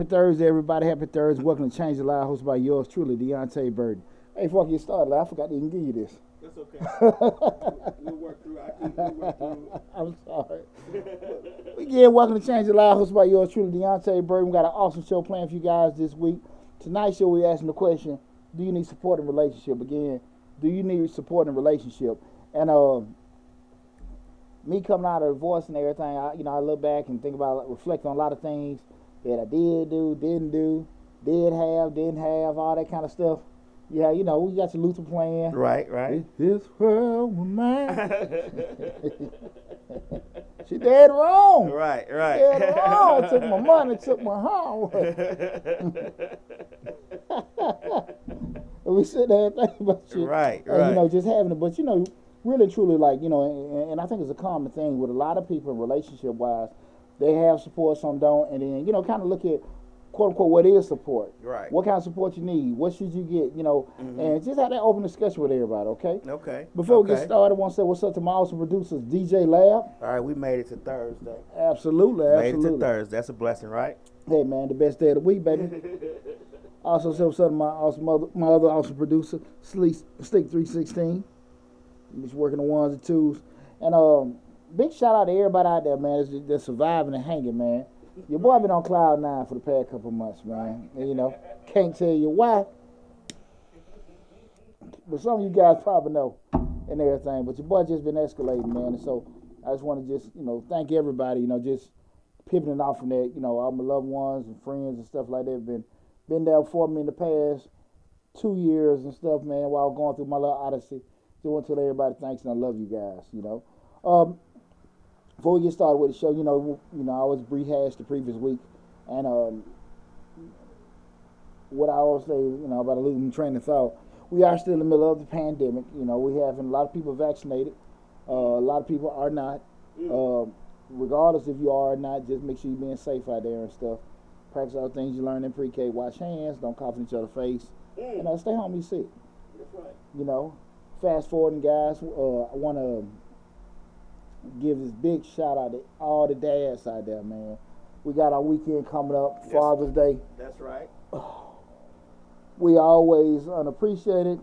Thursday, everybody. Happy Thursday. Welcome to Change the Life, hosted by yours truly, Deonte Burden. Hey, before I get started, I forgot to even give you this. That's okay. We'll work through it. I'm sorry. Again, welcome to Change the Life, hosted by yours truly, Deonte Burden. We got an awesome show planned for you guys this week. Tonight's show, we're asking the question, do you need support in a relationship? Again, do you need support in a relationship? And me coming out of divorce and everything, I look back and think about, reflect on a lot of things that I did do, didn't do, didn't have, all that kind of stuff. Yeah, we got your Luther playing. Right. This world was mine. She dead wrong. Right. Dead wrong. Took my money, took my home. We sit there and think about shit. Right. Just having it. But, really and truly, and I think it's a common thing with a lot of people relationship-wise. They have support, some don't, and then, kind of look at, quote-unquote, what is support? Right. What kind of support you need? What should you get, and just have that open discussion with everybody, okay? Okay. Before we get started, I want to say what's up to my awesome producers, DJ Lab. All right, we made it to Thursday. Absolutely. Made it to Thursday. That's a blessing, right? Hey, man, the best day of the week, baby. Also, say what's up to my other awesome producer, Sleek 316. He's working the ones and twos. And big shout out to everybody out there, man, that's surviving and hanging, man. Your boy been on cloud 9 for the past couple of months, man. And, can't tell you why. But some of you guys probably know and everything. But your boy just been escalating, man. And so I just want to just, thank everybody, just pivoting off from that. All my loved ones and friends and stuff like that been there for me in the past 2 years and stuff, man, while I was going through my little odyssey. Just want to tell everybody thanks and I love you guys, Before we get started with the show, I always rehash the previous week, and what I always say, about a losing train of thought. We are still in the middle of the pandemic. We having a lot of people vaccinated. A lot of people are not. Regardless if you are or not, just make sure you're being safe out there and stuff. Practice all the things you learn in pre-K. Wash hands. Don't cough in each other's face. And stay home. Be sick. That's right. Fast forwarding, guys. I want to give this big shout out to all the dads out there, man. We got our weekend coming up, yes. Father's Day. That's right. We always unappreciated,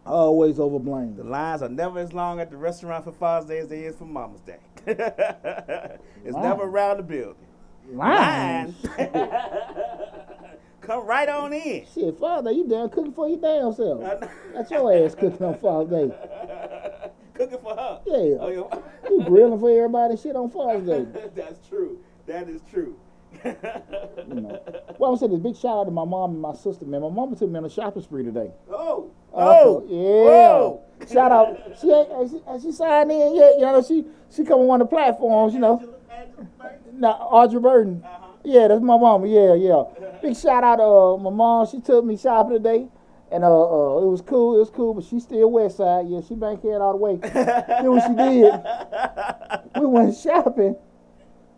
always overblamed. The lines are never as long at the restaurant for Father's Day as they is for Mama's Day. It's never around the building. Lines? Come right on in. Shit, Father Day, you damn cooking for your damn self. That's your ass cooking on Father's Day. Cooking for her. Yeah. Oh, yeah. You grilling for everybody shit on Father's Day. That's true. That is true. Well, I'm gonna say this big shout out to my mom and my sister, man. My mama took me on a shopping spree today. Yeah. Shout out. She signed in yet. She come on one of the platforms, Audrey Burden. Yeah, that's my mama. Yeah. Big shout out to my mom. She took me shopping today. And it was cool, but she's still west side. Yeah, she banked it all the way. Then what she did, we went shopping.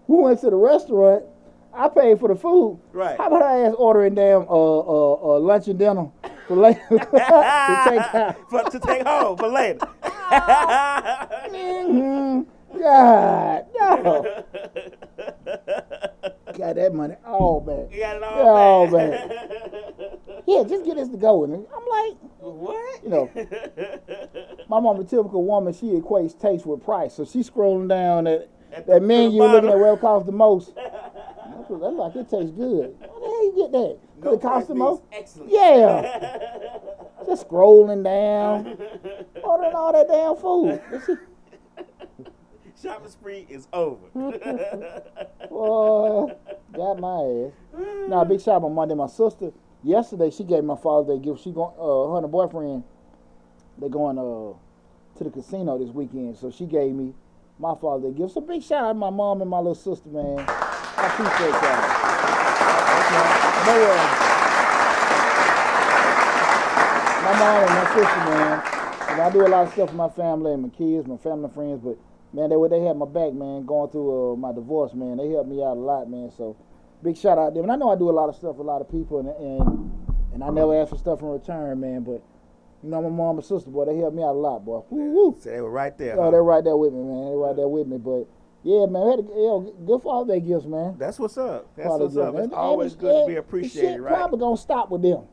We went to the restaurant. I paid for the food. Right. How about I ask ordering damn lunch and dinner for later to take home for later. God, no. Got that money all back. You got it all back. Yeah, just get us to go. And I'm like, what? My mom, a typical woman, she equates taste with price. So she's scrolling down at that menu, looking at what it costs the most. That's like, it tastes good. How the hell you get that? Because it costs the most? Excellent. Yeah. Just scrolling down, ordering all that damn food. Shopping spree is over. Boy, got my ass. Now, big shout out on Monday. My sister, yesterday, she gave my Father's Day gift. She going, her and her boyfriend, they're going to the casino this weekend. So she gave me my Father's Day gift. So big shout out to my mom and my little sister, man. I appreciate that. My mom and my sister, man. And I do a lot of stuff for my family and my kids, my family and friends, but man, they had my back, man, going through my divorce, man. They helped me out a lot, man. So big shout out to them. And I know I do a lot of stuff for a lot of people, and I never ask for stuff in return, man. But my mom and sister, boy, they helped me out a lot, boy. Woo-woo. So they were right there. Oh, they're right there with me, man. They're right there with me. But Yeah, man. We had good Father's Day gifts, man. That's what's up. That's Father's what's up. Day, It's man. always And good to be the appreciated, shit right? probably gonna stop with them.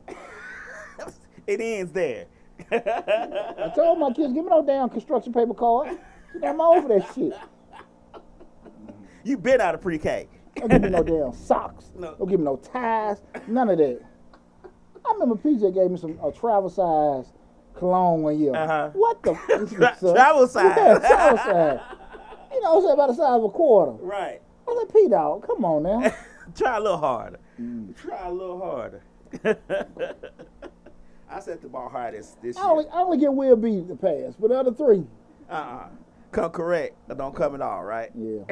It ends there. I told my kids, give me no damn construction paper card. I'm over that shit. You been out of pre-K. Don't give me no damn socks. No. Don't give me no ties. None of that. I remember PJ gave me a travel size cologne one year. Uh-huh. What the Travel size. Yeah, travel size. You know, it's about the size of a quarter. Right. I was like, P-Dog, come on now. Try a little harder. Try a little harder. I set the bar high this year. I only get Will B the pass, but the other three. Come correct, or don't come at all, right? Yeah.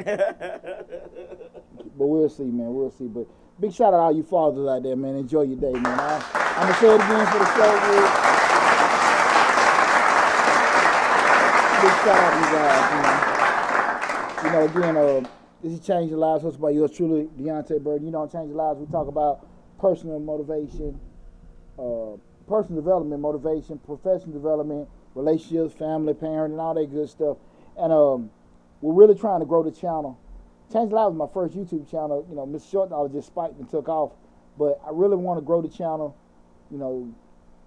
But we'll see, man. We'll see. But big shout out to all you fathers out there, man. Enjoy your day, man. I'm going to say it again for the show, Will. Big shout out to you guys, man. You know, again, this is Changing Lives, hosted by yours truly, Deonte Burden. You know, on Changing Lives, we talk about personal motivation, personal development, motivation, professional development, relationships, family, parenting, all that good stuff. And we're really trying to grow the channel. Changing Lives was my first YouTube channel. You know, Mr. Short Dollar just spiked and took off. But I really want to grow the channel, you know,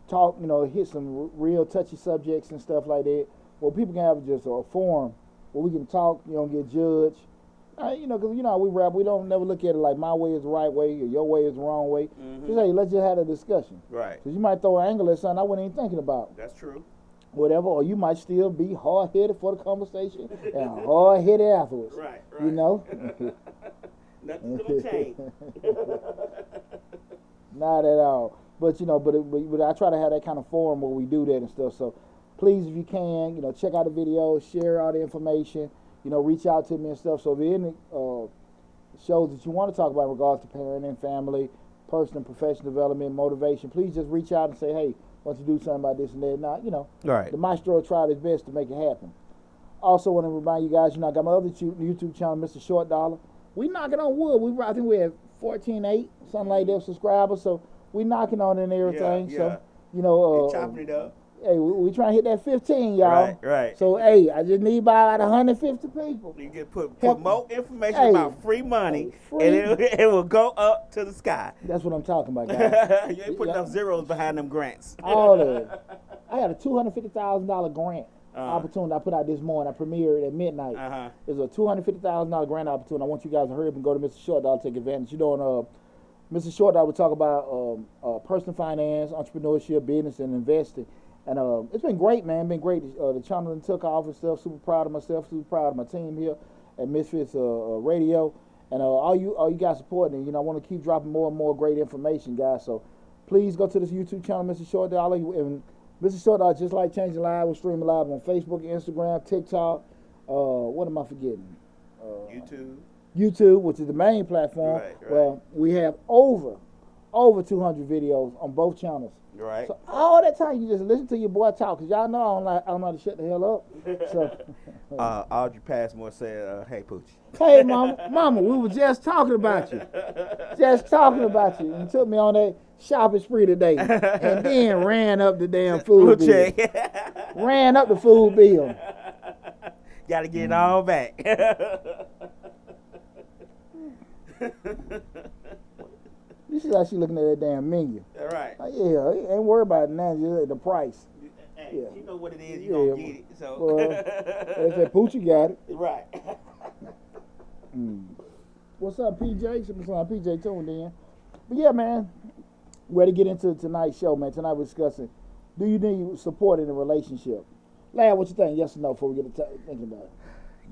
talk, you know, hit some real touchy subjects and stuff like that. Well, people can have just a forum where we can talk, you know, get judged. You know, because, you know, how we rap, we don't never look at it like my way is the right way or your way is the wrong way. Mm-hmm. Just, hey, let's just have a discussion. Right. Because you might throw an angle at something I wasn't even thinking about. That's true. Whatever, or you might still be hard-headed for the conversation and hard-headed afterwards. Right. You know? Nothing's going to change. Not at all. But, you know, but I try to have that kind of forum where we do that and stuff. So, please, if you can, you know, check out the video, share all the information, you know, reach out to me and stuff. So, if there are any shows that you want to talk about in regards to parenting, family, personal and professional development, motivation, please just reach out and say, hey, why don't you do something about this and that? Now, you know, right. The maestro tried his best to make it happen. Also, want to remind you guys, you know, I got my other YouTube channel, Mr. Short Dollar. We knocking on wood. I think we have 14.8, something like that, subscribers. So we knocking on it and everything. Yeah. So, you know, chopping it up. Hey, we trying to hit that 15, y'all. Right. So, hey, I just need about 150 people. You can put more information about free money, free. And it will go up to the sky. That's what I'm talking about, guys. You ain't put enough zeros behind them grants. All of it. I had a $250,000 grant opportunity I put out this morning. I premiered at midnight. It's a $250,000 grant opportunity. I want you guys to hurry up and go to Mr. Short Dollar to take advantage. You know, Mr. Short Dollar would talk about personal finance, entrepreneurship, business, and investing. And it's been great, man. Been great. The channel took off and stuff. Super proud of myself. Super proud of my team here at Misfits Radio. And all you guys supporting it. You know, I want to keep dropping more and more great information, guys. So please go to this YouTube channel, Mr. Short Dollar. And Mr. Short Dollar, just like Changing Live, we're streaming live on Facebook, Instagram, TikTok. What am I forgetting? YouTube, which is the main platform. Right. Well, we have over 200 videos on both channels. Right. So all that time you just listen to your boy talk, cause y'all know I don't know how to shut the hell up. So Audrey Passmore said, "Hey Pooch." Hey mama, we were just talking about you. Just talking about you. And took me on that shopping spree today, and then ran up the damn food bill. Ran up the food bill. Got to get it all back. You see how she looking at that damn menu. All right. Yeah, ain't worried about it now, just the price. Hey, yeah. You know what it is, you gonna get it. So well, they said Poochie got it. Right. What's up, PJ? What's up, PJ tuned in. But yeah, man, we're to get into tonight's show, man. Tonight we're discussing, do you need support in a relationship? Lad, what you think? Yes or no before we get to thinking about it?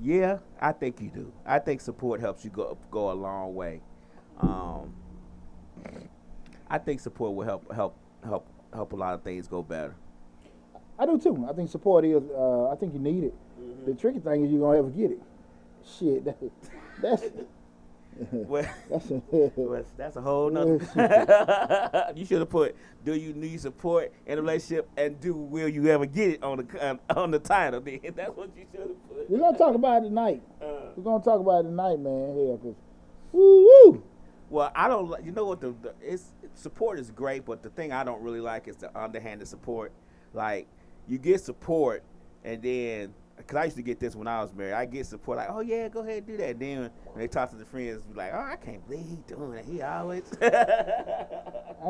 Yeah, I think you do. I think support helps you go a long way. I think support will help a lot of things go better. I do too. I think support is. I think you need it. Mm-hmm. The tricky thing is you gonna ever get it. Shit, that's. Well, that's a whole nother. You should have put, "Do you need support in a relationship?" and will you ever get it on the title? Then that's what you should have put. We're gonna talk about it tonight. We're gonna talk about it tonight, man. Yeah, cause woo. Well, I don't. You know what? Support is great, but the thing I don't really like is the underhanded support. Like you get support, and then because I used to get this when I was married. I get support like, oh yeah, go ahead and do that. Then when they talk to the friends, be like, oh, I can't believe he doing it. He always. I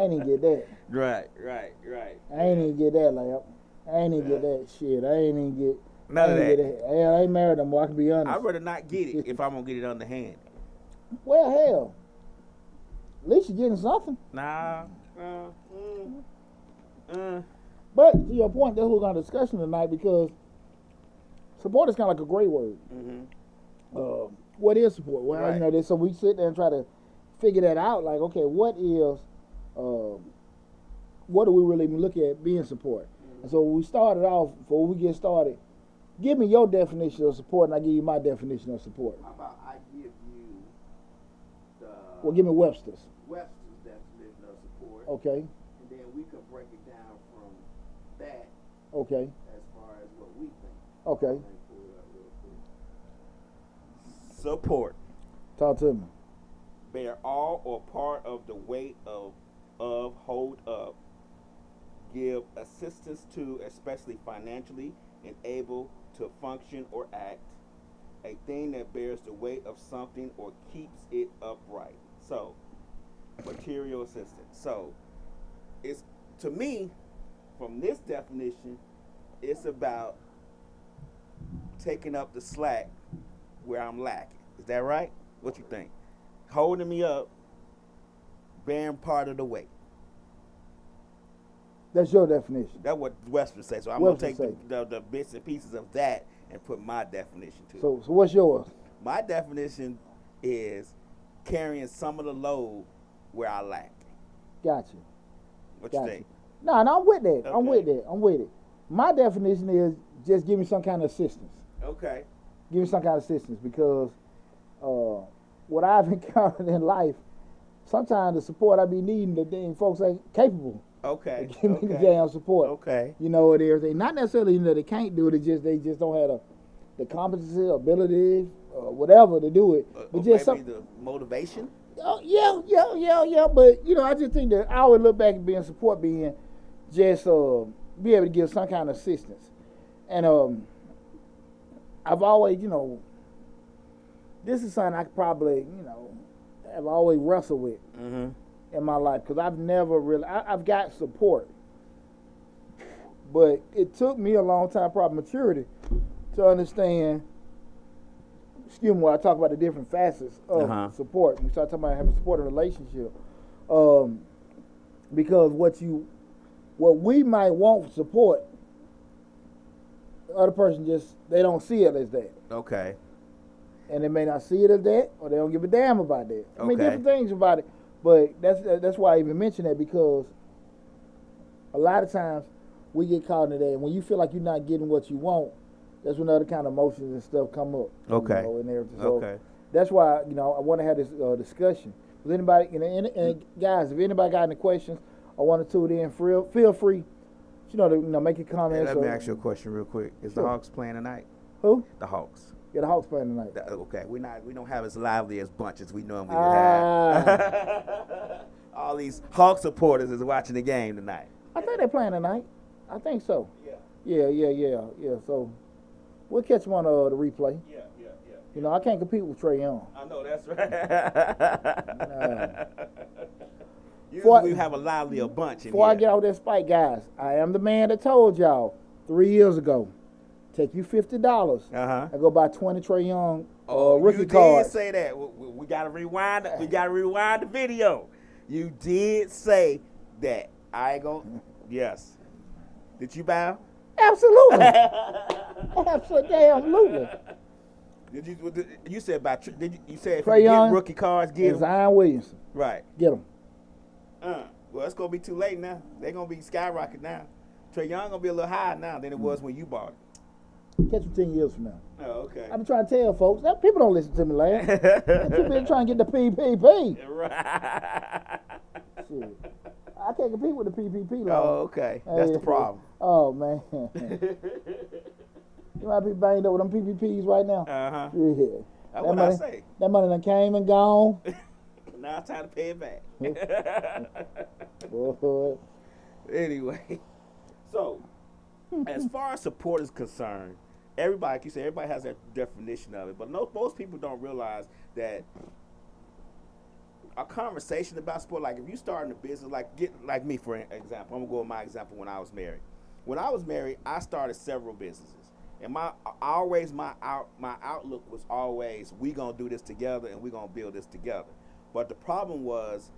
ain't even get that. Right. I ain't even get that, Lamp. I ain't even get that shit. I ain't even get none of that. Hell, I ain't married no more. I can be honest. I'd rather not get it if I'm gonna get it underhand. Well, hell, at least you're getting something. Nah. But to your point, that's what we're going to discussion tonight because support is kind of like a gray word. Mm-hmm. What is support? Well, right. So we sit there and try to figure that out. Like, okay, what do we really look at being support? Mm-hmm. And so we started off, before we get started, give me your definition of support, and I give you my definition of support. How about I give you the... Well, give me Webster's definition of support. Okay. And then we can break it down from that. Okay. As far as what we think. Okay. Support. Talk to me. Bear all or part of the weight of hold up. Give assistance to, especially financially, and able to function or act. A thing that bears the weight of something or keeps it upright. So, material assistance. So, it's, to me, from this definition, it's about taking up the slack where I'm lacking. Is that right? What you think? Holding me up, bearing part of the weight. That's your definition. That's what Webster says. So I'm going to take the bits and pieces of that and put my definition to it. So what's yours? My definition is carrying some of the load where I lack. Gotcha. What you think? No, I'm with that. Okay. I'm with it. My definition is just give me some kind of assistance. Okay. Give me some kind of assistance because what I've encountered in life, sometimes the support I be needing, the damn folks ain't capable. Okay. Give me the damn support. Okay. You know, and everything. Not necessarily they can't do it. It's just they just don't have the competency, ability, whatever to do it. But just maybe the motivation. Yeah. But I just think that I always look back at being support being just be able to give some kind of assistance. And I've always, this is something I could probably, have always wrestled with. Mm-hmm. In my life, because I've never really, I've got support, but it took me a long time, probably maturity, to understand, excuse me, when I talk about the different facets of support, we start talking about having support in a relationship, because what we might want for support, the other person they don't see it as that. Okay. And they may not see it as that, or they don't give a damn about that. I mean, different things about it. But that's why I even mention that, because a lot of times we get caught in that. And when you feel like you're not getting what you want, that's when other kind of emotions and stuff come up. Okay. And everything. So that's why I want to have this discussion. Does anybody, and guys, if anybody got any questions or want to tune in, feel free, to make your comments. Hey, let me ask you a question real quick. Is the Hawks playing tonight? Who? The Hawks. Yeah, the Hawks playing tonight. Okay, we don't have as lively as bunch as we normally would have. All these Hawk supporters is watching the game tonight. I think they're playing tonight. I think so. Yeah. Yeah. So we'll catch them on the replay. Yeah. I can't compete with Trae Young. I know, that's right. Usually we have a livelier bunch in Before here. I get out that spike, guys, I am the man that told y'all 3 years ago. Take you $50 and go buy 20 Trae Young rookie cards. You did say that. We gotta rewind. We gotta rewind the video. You did say that. I ain't gonna. Yes. Did you bow? Absolutely. Absolutely. You said about? You said if Trae you Young, get rookie cards, get them. Zion Williamson. Right. Get them. Well, it's gonna be too late now. They're gonna be skyrocketing now. Trae Young gonna be a little higher now than it was when you bought it. Catch them 10 years from now. Oh, okay. I've been trying to tell folks that people don't listen to me, lad. They've been trying to get the PPP. Right. Shit. I can't compete with the PPP, lad. Oh, okay. That's the problem. Oh, man. You might be banged up with them PPPs right now. Uh-huh. Yeah. That's what I say. That money done came and gone. Now it's time to pay it back. Boy. Anyway, so as far as support is concerned, everybody, like you said, everybody has their definition of it, but most people don't realize that a conversation about sport, like if you start in a business, like me for example, I'm gonna go with my example when I was married. When I was married, I started several businesses, and my outlook was always, we gonna do this together and we gonna build this together. But the problem was,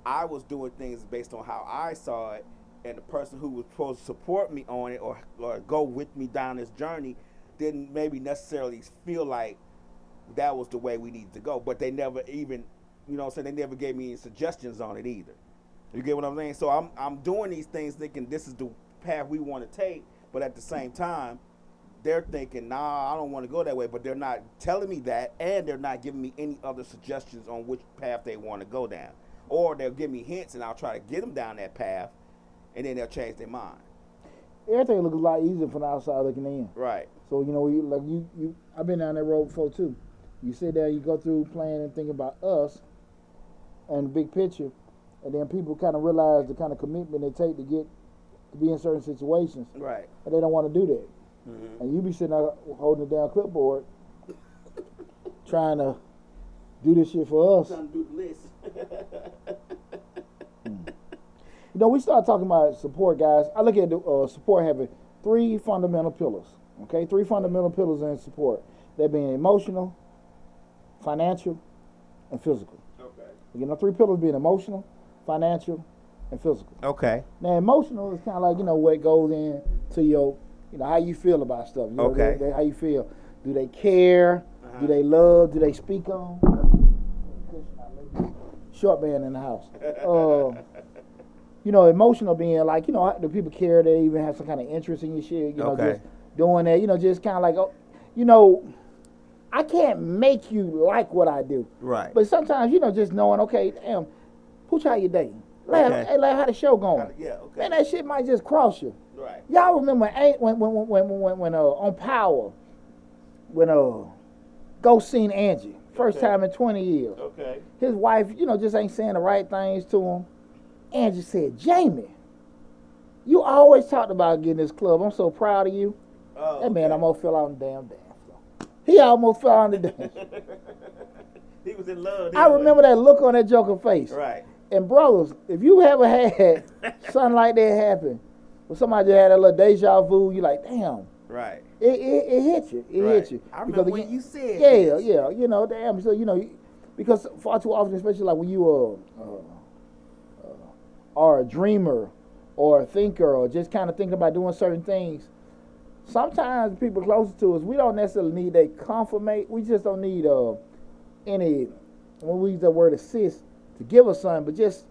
I was doing things based on how I saw it, and the person who was supposed to support me on it or go with me down this journey didn't maybe necessarily feel like that was the way we needed to go. But they never even, you know what I'm saying, they never gave me any suggestions on it either. You get what I'm saying? So I'm doing these things thinking this is the path we want to take, but at the same time, they're thinking, nah, I don't want to go that way, but they're not telling me that, and they're not giving me any other suggestions on which path they want to go down. Or they'll give me hints, and I'll try to get them down that path, and then they'll change their mind. Everything looks a lot easier from the outside looking in. Right. So, you know, I've been down that road before, too. You sit there, you go through planning and think about us and the big picture, and then people kind of realize the kind of commitment they take to be in certain situations. Right. And they don't want to do that. Mm-hmm. And you be sitting there holding it down clipboard, trying to do this shit for us. Trying to do the list. You know, we start talking about support, guys. I look at support having 3 fundamental pillars. Okay, 3 fundamental pillars in support. They're being emotional, financial, and physical. Okay. You know, 3 pillars being emotional, financial, and physical. Okay. Now, emotional is kind of like, you know, what goes into your, you know, how you feel about stuff. You know, okay. How you feel. Do they care? Uh-huh. Do they love? Do they speak on? Short man in the house. You know, emotional being like, you know, do people care? They even have some kind of interest in your shit. You know, okay. Just doing that. You know, just kind of like, you know, I can't make you like what I do. Right. But sometimes, you know, just knowing, okay, damn, who child you dating? Okay. Hey, like, how the show going? Yeah, okay. Man, that shit might just cross you. Right. Y'all remember when on Power, when Ghost seen Angie, first time in 20 years. Okay. His wife, you know, just ain't saying the right things to him. Angie said, Jamie, you always talked about getting this club. I'm so proud of you. Oh, that man almost fell on the damn dance floor. He almost fell on the dance floor. He was in love. I remember that look on that joker face. Right. And brothers, if you ever had something like that happen, when somebody just had a little deja vu, you like, damn. Right. It hit you. It hit you. I remember when you said yeah, this. Yeah, you know, damn. So, you know, because far too often, especially like when you are a dreamer or a thinker or just kind of thinking about doing certain things, sometimes people closer to us, we don't necessarily need a confirmation. We just don't need any, when we use the word assist, to give us something, but just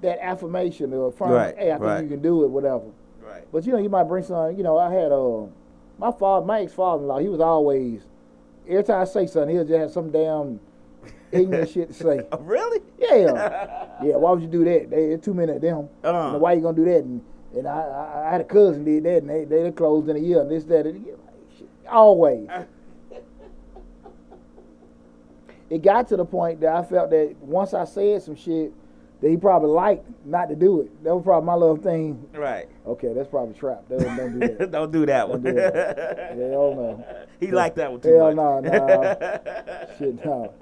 that affirmation or affirmation, hey, I think you can do it, whatever. Right. But, you know, you might bring something, you know, I had my ex-father-in-law, he was always, every time I say something, he'll just have some damn ignorant shit to say. Oh, really? Yeah. Yeah, why would you do that? There's too many of them. You know, why you gonna do that? And I had a cousin did that, and they closed in a year, and this, that, and like, shit. Always. It got to the point that I felt that once I said some shit that he probably liked not to do it. That was probably my little thing. Right. Okay, that's probably trap. Don't do that. Don't do that one. Don't do that. Hell no. He liked that one too much. Hell no. Shit, no.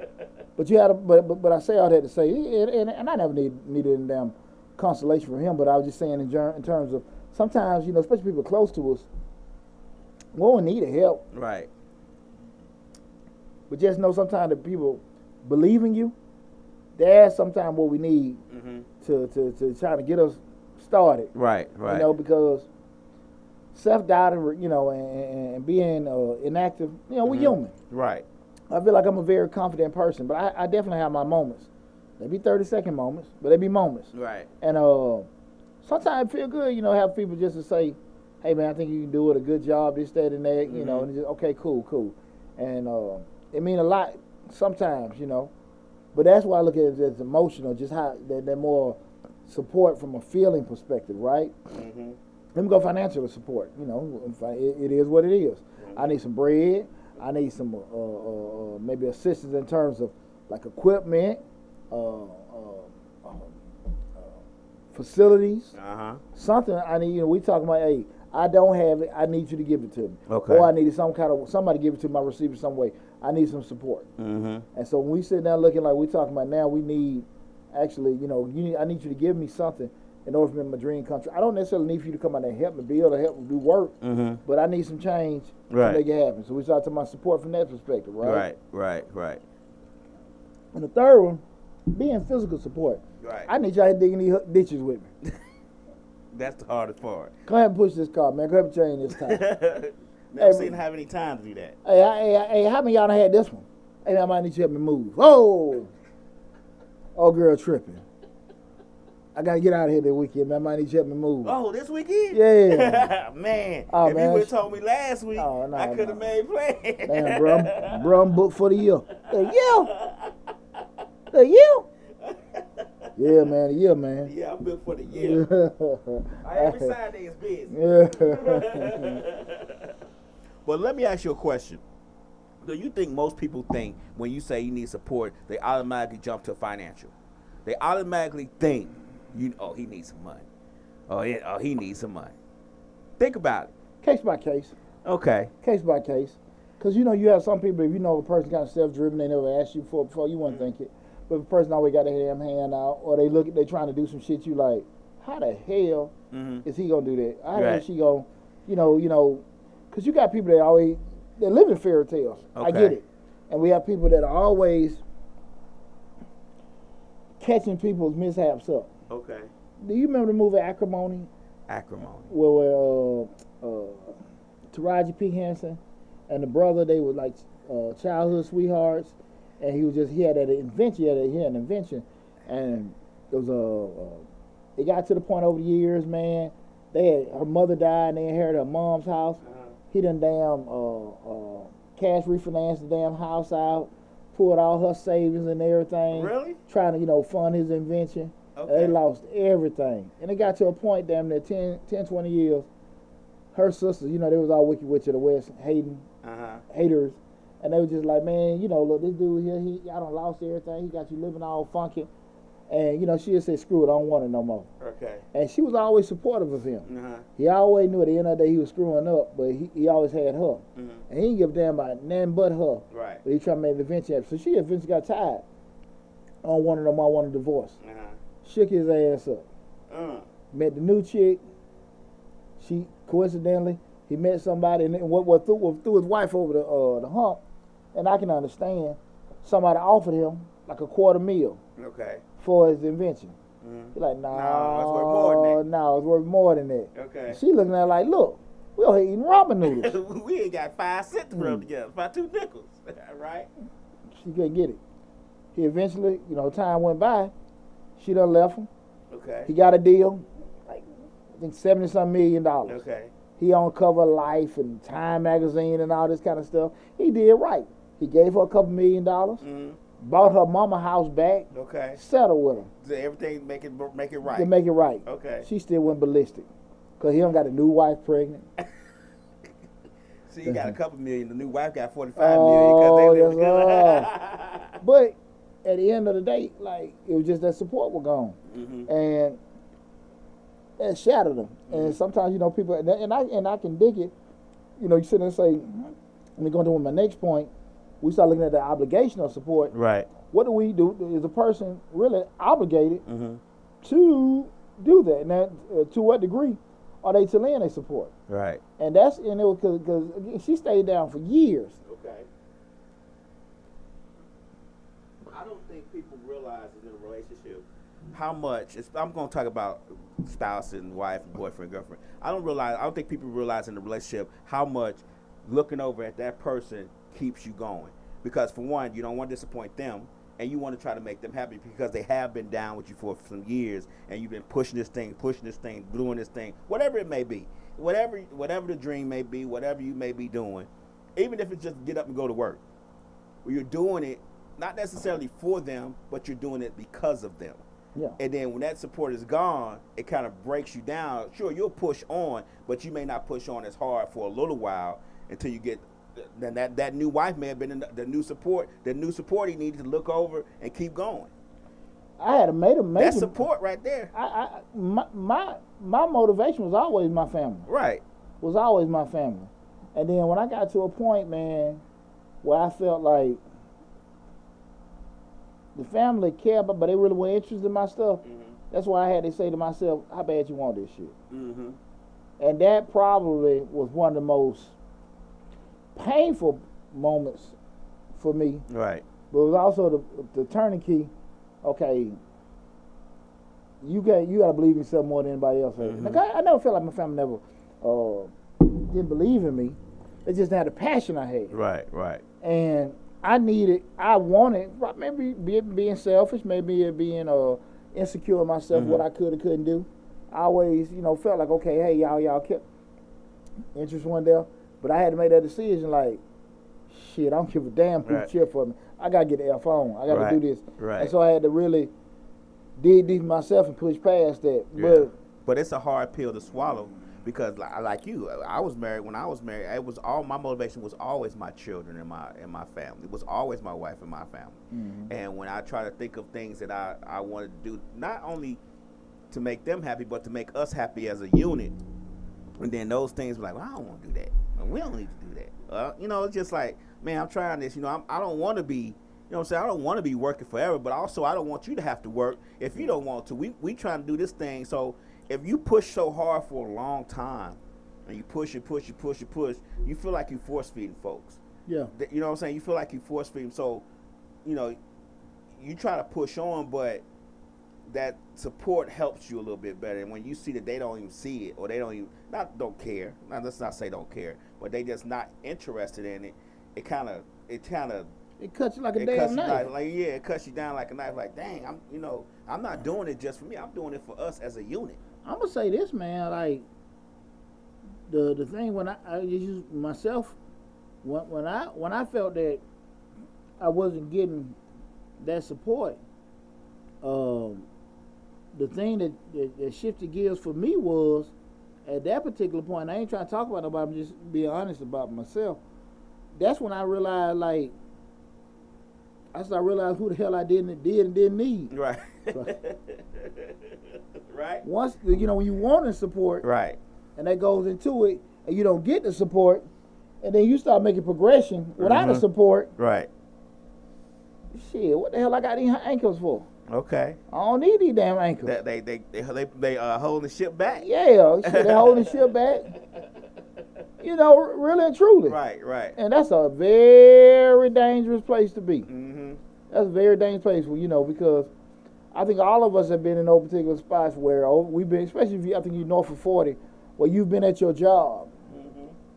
But you had, but I say all that to say, and I never needed any damn consolation from him. But I was just saying in terms of sometimes, you know, especially people close to us, we don't need help. Right. But just know sometimes that people believe in you. That's sometimes what we need to try to get us started. Right. You know, because self-doubt, you know, and being inactive, you know, we're human. Right. I feel like I'm a very confident person, but I definitely have my moments. They be 30-second moments, but they be moments. Right. And sometimes it feel good, you know, have people just to say, hey, man, I think you can do it, a good job, this, that, and that, you know, and just, okay, cool. And it mean a lot sometimes, you know. But that's why I look at it as emotional, just how they're more support from a feeling perspective, right? Mm-hmm. Let me go financial support. You know, it is what it is. Mm-hmm. I need some bread. I need some maybe assistance in terms of like equipment, facilities, something I need. You know, we talking about, hey, I don't have it. I need you to give it to me. Okay. Or I need somebody give it to my receiver some way. I need some support. Mm-hmm. And so when we sit down looking like we're talking about now, we need actually, I need you to give me something in order for my dream come true. I don't necessarily need for you to come out and help me build or help me do work, but I need some change to make it happen. So we start talking about support from that perspective, right? Right. And the third one, being physical support. Right. I need y'all digging these ditches with me. That's the hardest part. Go ahead and push this car, man. Go ahead and change this time. Never seen have any time to do that. Hey, how many of y'all done had this one? Hey, I might need you to help me move. Oh, girl tripping. I got to get out of here this weekend, man. I might need you to help me move. Oh, this weekend? Yeah. Man, oh, if man. you would have told me last week, I could have made plans. Damn, bro, I'm booked for the year. The year? Yeah, man, the year, man. Yeah, I'm booked for the year. Every Saturday is busy. But let me ask you a question. Do you think most people think when you say you need support, they automatically jump to financial? They automatically think, he needs some money. He needs some money. Think about it. Case by case. Okay. Case by case. Because, you have some people, if a person kind of self-driven, they never asked you for it before, you wouldn't think it. But if a person always got their damn hand out, or they trying to do some shit, you like, how the hell is he going to do that? How the hell is she going to, because you got people that they live in fairy tales. Okay. I get it. And we have people that are always catching people's mishaps up. Okay. Do you remember the movie Acrimony? Acrimony. Where Taraji P. Henson and the brother, they were like childhood sweethearts, and he had an invention, and it was it got to the point over the years, man, her mother died and they inherited her mom's house. He done cash refinanced the damn house out, pulled all her savings and everything. Really? Trying to, fund his invention. Okay. They lost everything. And it got to a point, damn near 10, 20 years, her sisters, they was all Wicked Witch of the West, haters. And they were just like, man, look, this dude here, I done lost everything. He got you living all funky. And, she just said, screw it, I don't want it no more. Okay. And she was always supportive of him. He always knew at the end of the day he was screwing up, but he always had her. And he didn't give a damn about nothing but her. Right. But he tried to make the invention happen. So she eventually got tired. I don't want it no more, I want a divorce. Shook his ass up. Met the new chick. She, coincidentally, he met somebody and what threw his wife over the hump. And I can understand, somebody offered him like $250,000. Okay. For his invention. He's like, no, it's worth more than that. No, it's worth more than that. Okay. And she looking at it like, look, we over here eating ramen noodles. We ain't got 5 cents to rub together, about 2 nickels, right? She couldn't get it. He eventually, time went by. She done left him. Okay. He got a deal, like I think $70-some million. Okay. He on Cover Life and Time magazine and all this kind of stuff. He did right. He gave her a couple $1 million. Bought her mama house back. Okay. Settled with him. So everything make it right. To make it right. Okay. She still went ballistic, cause he done got a new wife pregnant. See, he got a couple million. The new wife got 45 million. Cause they live together. But at the end of the day, like it was just that support was gone, and it shattered them. And sometimes people, and I can dig it. You sit there and say, let me go to my next point. We start looking at the obligation of support. Right. What do we do? Is a person really obligated to do that? Now, to what degree are they to lend their support? Right. And that's because she stayed down for years. Okay. I don't think people realize in a relationship how much. I'm going to talk about spouse and wife and boyfriend, girlfriend. I don't think people realize in a relationship how much looking over at that person keeps you going, because for one, you don't want to disappoint them, and you want to try to make them happy because they have been down with you for some years, and you've been pushing this thing, doing this thing, whatever it may be, whatever the dream may be, whatever you may be doing, even if it's just get up and go to work. Well, you're doing it not necessarily for them, but you're doing it because of them. Yeah. And then when that support is gone, it kind of breaks you down. Sure, you'll push on, but you may not push on as hard for a little while until you get. Then that new wife may have been the new support. The new support he needed to look over and keep going. I had made a That's support right there. My motivation was always my family. Right. was always my family. And then when I got to a point, man, where I felt like the family cared about, but they really were interested in my stuff. That's why I had to say to myself, how bad you want this shit? And that probably was one of the most painful moments for me. Right. But it was also the turning key. Okay, you got to believe in yourself more than anybody else. I never felt like my family never didn't believe in me. They just had the passion I had. Right. And I wanted, maybe being selfish, maybe it being insecure in myself, what I could or couldn't do. I always, felt like, okay, hey, y'all kept interest one there. But I had to make that decision like, shit, I don't give a damn who cheer for me. I got to get the F on. I got to do this. Right. And so I had to really dig deep myself and push past that. Yeah. But it's a hard pill to swallow because, like you, I was married. When I was married, it was all my motivation was always my children and my family. It was always my wife and my family. And when I try to think of things that I wanted to do, not only to make them happy, but to make us happy as a unit, and then those things were like, well, I don't want to do that. We don't need to do that. It's just like, man, I'm trying this. I don't want to be. You know what I'm saying? I don't want to be working forever, but also I don't want you to have to work if you don't want to. We trying to do this thing. So if you push so hard for a long time, and you push, you feel like you force feeding folks. Yeah. You know what I'm saying? You feel like you force feeding. So, you try to push on, but that support helps you a little bit better. And when you see that they don't even see it, or they don't care. Now, let's not say don't care, but they just not interested in it. It cuts you like a damn knife. It cuts you down like a knife. Like, dang, I'm not doing it just for me. I'm doing it for us as a unit. I'm gonna say this, man. Like the thing when I use myself, when I felt that I wasn't getting that support, the thing that shifted gears for me was at that particular point. I ain't trying to talk about nobody. I'm just being honest about myself. That's when I realized, like, I started realizing who the hell I did and didn't need. Right. So, right. Once when you want the support, right, and that goes into it, and you don't get the support, and then you start making progression without the support. Right. Shit, what the hell I got these ankles for? Okay. I don't need these damn ankles. They holding the ship back. Yeah, shit, they holding the ship back. Really and truly. Right. And that's a very dangerous place to be. Mm-hmm. That's a very dangerous place, because I think all of us have been in those particular spots where we've been, especially if I think you're north of 40, where you've been at your job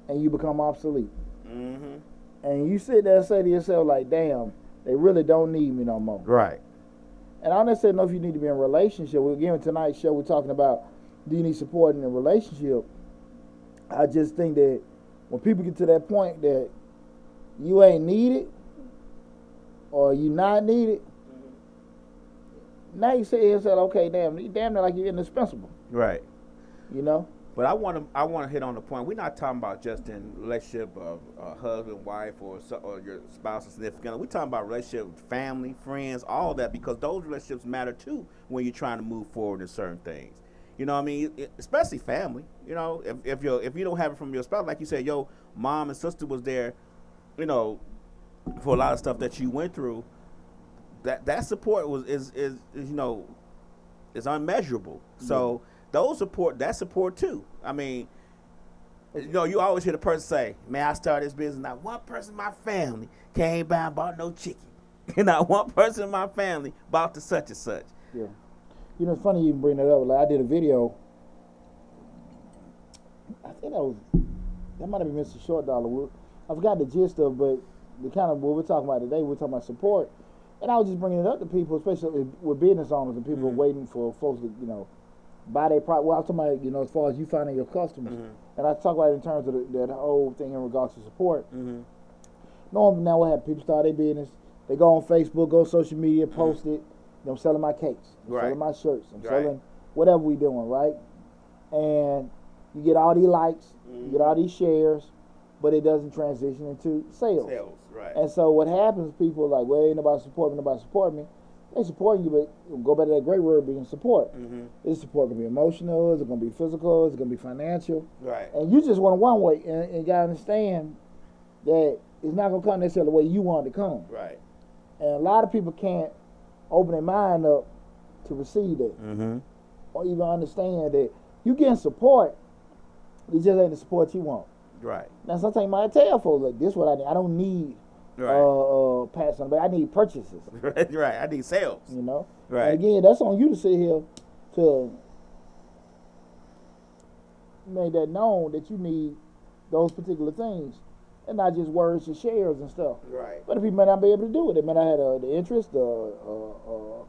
and you become obsolete. Mm-hmm. And you sit there and say to yourself, like, damn, they really don't need me no more. Right. And I don't necessarily know if you need to be in a relationship. Again, tonight's show, we're talking about, do you need support in a relationship? I just think that when people get to that point that you ain't needed or you not needed, now you say to yourself, okay, damn near like you're indispensable. Right. But I want to hit on the point. We're not talking about just in relationship of husband, wife, or your spouse or significant. We're talking about relationship with family, friends, all that, because those relationships matter too when you're trying to move forward in certain things. You know what I mean? Especially family. If you don't have it from your spouse, like you said, your mom and sister was there, for a lot of stuff that you went through. That support is unmeasurable. So that support too. I mean, you always hear the person say, "Man, I started this business. Not one person in my family came by and bought no chicken. Not one person in my family bought the such and such." Yeah. It's funny you even bring that up. Like, I did a video. I think that might have been Mr. Short Dollar. I forgot the gist of, but the kind of what we're talking about today, we're talking about support. And I was just bringing it up to people, especially with business owners and people waiting for folks to, buy their product. Well, I was talking about, as far as you finding your customers. And I talk about it in terms of that whole thing in regards to support. Normally now what happens, people start their business, they go on Facebook, go on social media, post it. I'm selling my cakes, I'm selling my shirts, I'm selling whatever we doing, right? And you get all these likes, you get all these shares, but it doesn't transition into sales. Right. And so what happens, people are like, well, ain't nobody support me. They supporting you, but go back to that great word being support. Mm-hmm. This support can be emotional, is it going to be physical, is it going to be financial? Right. And you just want one way, and you got to understand that it's not going to come necessarily the way you want it to come. Right. And a lot of people can't open their mind up to receive that. Mm-hmm. Or even understand that you getting support, it just ain't the support you want. Right. Now sometimes you might tell folks like this is what I need. I don't need pats on the back. I need purchases. Right. I need sales. You know? Right. And again, that's on you to sit here to make that known that you need those particular things. And not just words or shares and stuff. Right. But if people may not be able to do it, they may not have the interest, the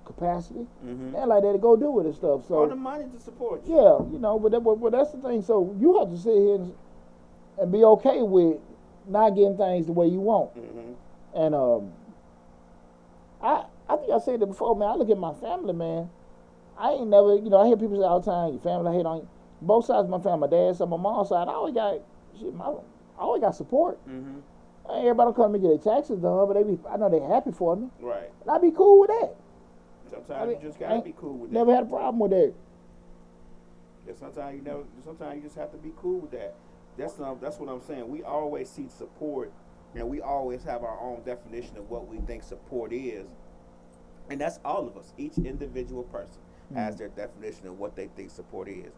capacity, and like that to go do it and stuff. So all the money to support you. Yeah, you know, but that's the thing. So you have to sit here and be okay with not getting things the way you want. Mm-hmm. And I think I said it before, man. I look at my family, man. I ain't never, you know, I hear people say all the time, your family hate on you. Both sides of my family, my dad's side, my mom's side, I always got support. Mm-hmm. Everybody don't come to me get their taxes done, but I know they're happy for me. Right. And I be cool with that. Sometimes you just gotta be cool with that. Never had a problem with that. Yeah, sometimes you just have to be cool with that. That's what I'm saying. We always seek support, and we always have our own definition of what we think support is. And that's all of us. Each individual person has their definition of what they think support is.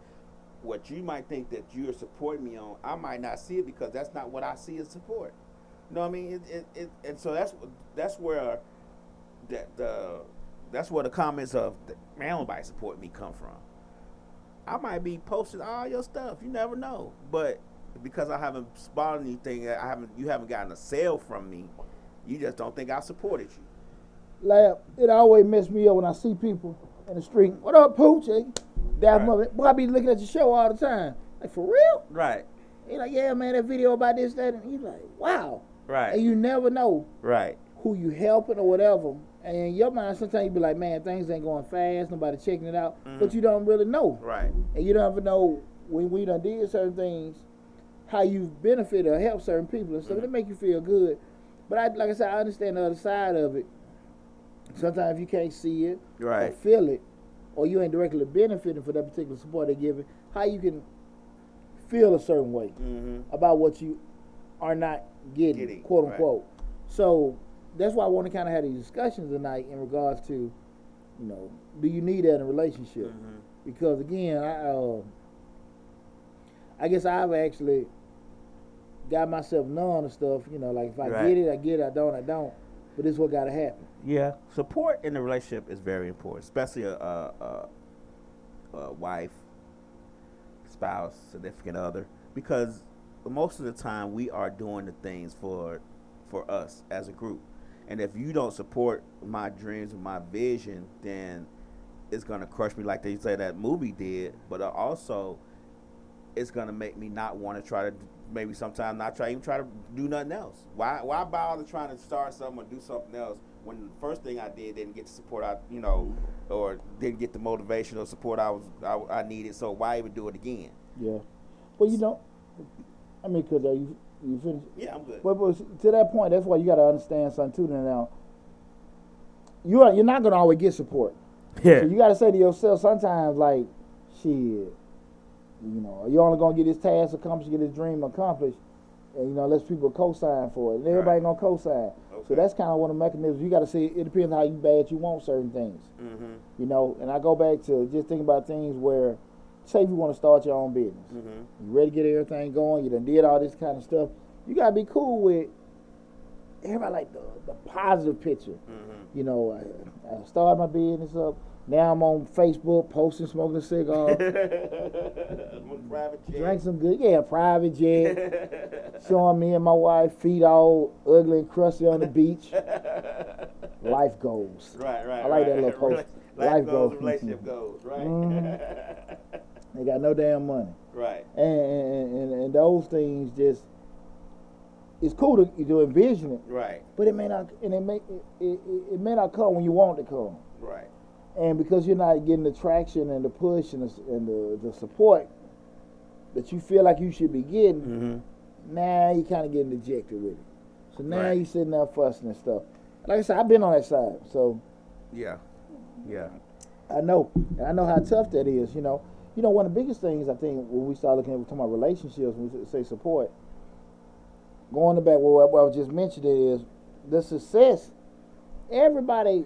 What you might think that you're supporting me on, I might not see it because that's not what I see as support. You know what I mean? And so that's where the comments of man, nobody support me come from. I might be posting all your stuff. You never know, but because I haven't spotted anything, you haven't gotten a sale from me. You just don't think I supported you. Like, it always messes me up when I see people in the street. What up, Pooch? Boy, I be looking at your show all the time. Like, for real? Right. He's like, yeah, man, that video about this, that, and he's like, wow. Right. And you never know who you helping or whatever. And in your mind, sometimes you be like, man, things ain't going fast, nobody checking it out. But you don't really know. Right. And you don't ever know when we done did certain things, how you've benefited or helped certain people and stuff. It make you feel good. But like I said, I understand the other side of it. Sometimes you can't see it or feel it, or you ain't directly benefiting for that particular support they're giving, how you can feel a certain way about what you are not getting, quote unquote. So that's why I want to kind of have these discussions tonight in regards to, you know, do you need that in a relationship? Because again, I guess I've actually got myself numb to stuff, you know, like if I get it, I get it, I don't. But this is what got to happen. Yeah, support in a relationship is very important, especially a wife, spouse, significant other, because most of the time we are doing the things for us as a group. And if you don't support my dreams and my vision, then it's going to crush me like they say that movie did, but also it's going to make me not want to try to maybe sometimes not try to do nothing else. Why bother trying to start something or do something else when the first thing I did didn't get the support or didn't get the motivation or support I needed, so why even do it again? Yeah. Well, you know, I mean, because you finished? Yeah, I'm good. But to that point, that's why you got to understand something too now. You're not going to always get support. Yeah. So you got to say to yourself sometimes, like, shit, you know, you only going to get this task accomplished, get this dream accomplished, and, you know, unless people co-sign for it. And everybody going to co-sign. Okay. So that's kind of one of the mechanisms. You got to see, it depends on how bad you want certain things. You know, and I go back to just thinking about things where, say if you want to start your own business. You ready to get everything going, you done did all this kind of stuff. You got to be cool with everybody, like the positive picture. You know, I started my business up. Now I'm on Facebook posting, smoking a cigar. Private jet. Drink some good, private jet. Showing me and my wife feet all ugly and crusty on the beach. Life goals. Right. I like that little post. Life goals, relationship goals, right? They got no damn money. Right. And those things just, it's cool to envision it. Right. But it may not, and it may not come when you want it to come. Right. And because you're not getting the traction and the push and the support that you feel like you should be getting, now you kind of getting dejected with it. So now you sitting there fussing and stuff. Like I said, I've been on that side. So yeah. Yeah. I know. And I know how tough that is, you know. You know, one of the biggest things I think when we start looking at, we're talking about relationships, when we say support, going back what I just mentioned is the success. Everybody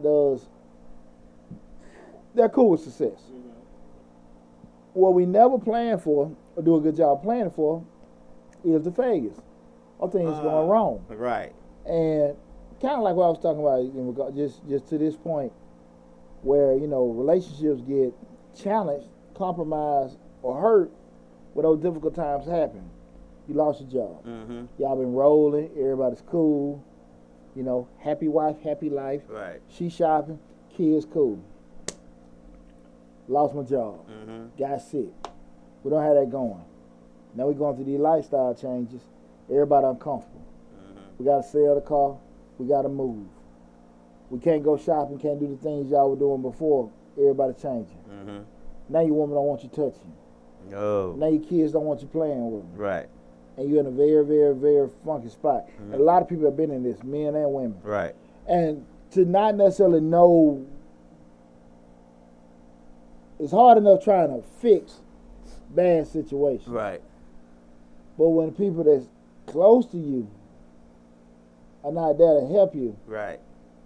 does, they're cool with success. Mm-hmm. What we never plan for or do a good job planning for is the failures or things going wrong. Right. And kind of like what I was talking about in regard, just to this point where, you know, relationships get challenged, compromised, or hurt when those difficult times happen. You lost your job. Mm-hmm. Y'all been rolling. Everybody's cool. You know, happy wife, happy life. Right. She shopping. Kids cool. Lost my job. Mm-hmm. Got sick. We don't have that going. Now we're going through these lifestyle changes. Everybody uncomfortable. Mm-hmm. We got to sell the car. We got to move. We can't go shopping. Can't do the things y'all were doing before. Everybody changing. Mm-hmm. Now your woman don't want you touching. No. Now your kids don't want you playing with them. Right. And you're in a very, very, very funky spot. Mm-hmm. And a lot of people have been in this, men and women. Right. And to not necessarily know, it's hard enough trying to fix bad situations. Right. But when people that's close to you are not there to help you, right,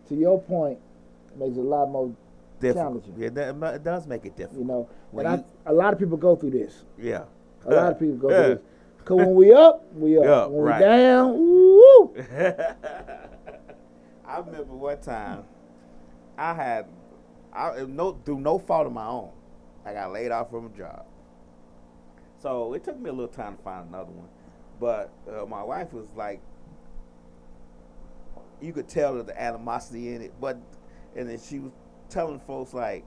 to your point, it makes it a lot more challenging. Yeah, it does make it difficult. You know, and a lot of people go through this. Yeah. A lot of people go through this. Because when we up, we up. Yeah, when we down, woo. I remember one time through no fault of my own, I got laid off from a job. So it took me a little time to find another one. But my wife was like, you could tell the animosity in it. And then she was telling folks like,